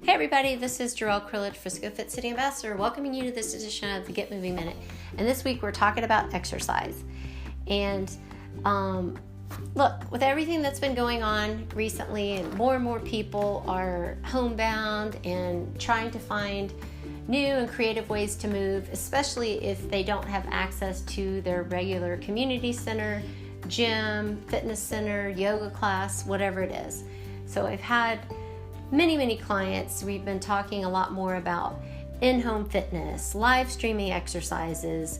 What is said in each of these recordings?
Hey everybody, this is Gerryl Krilic, Frisco Fit City Ambassador, welcoming you to this edition of the Get Moving Minute. And this week we're talking about exercise. And look, with everything that's been going on recently, and more people are homebound and trying to find new and creative ways to move, especially if they don't have access to their regular community center, gym, fitness center, yoga class, whatever it is. So I've had many clients. We've been talking a lot more about in-home fitness, live streaming exercises,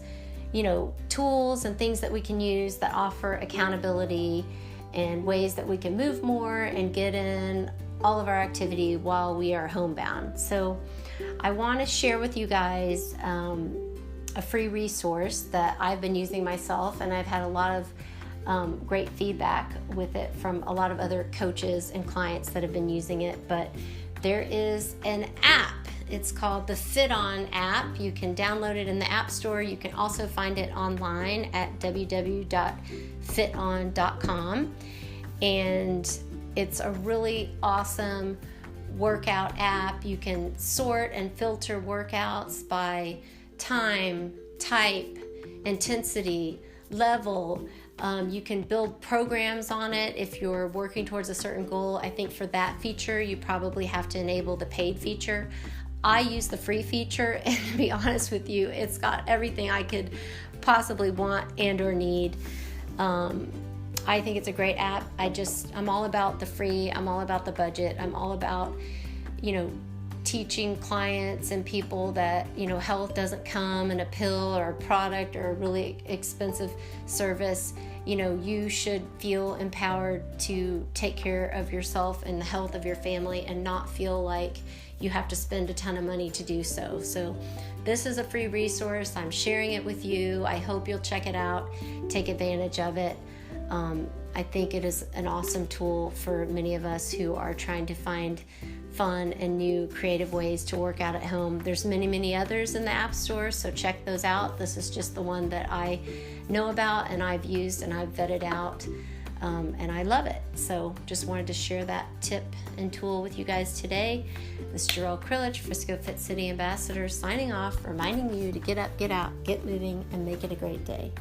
tools and things that we can use that offer accountability and ways that we can move more and get in all of our activity while we are homebound. So I want to share with you guys a free resource that I've been using myself, and I've had a lot of great feedback with it from a lot of other coaches and clients that have been using it. But there is an app. It's called the Fit On app. You can download it in the App Store. You can also find it online at www.fiton.com. And it's a really awesome workout app. You can sort and filter workouts by time, type, intensity, level. You can build programs on it if you're working towards a certain goal. I think for that feature, you probably have to enable the paid feature. I use the free feature, and to be honest with you, it's got everything I could possibly want and or need. I think it's a great app. I'm all about the free. I'm all about the budget. I'm all about, teaching clients and people that, health doesn't come in a pill or a product or a really expensive service. You should feel empowered to take care of yourself and the health of your family and not feel like you have to spend a ton of money to do so. So this is a free resource. I'm sharing it with you. I hope you'll check it out, take advantage of it. I think it is an awesome tool for many of us who are trying to find fun and new creative ways to work out at home. There's many others in the App Store, so check those out. This is just the one that I know about and I've used and I've vetted out, and I love it. So just wanted to share that tip and tool with you guys today. This is Gerryl Krilic, Frisco Fit City Ambassador, signing off, reminding you to get up, get out, get moving, and make it a great day.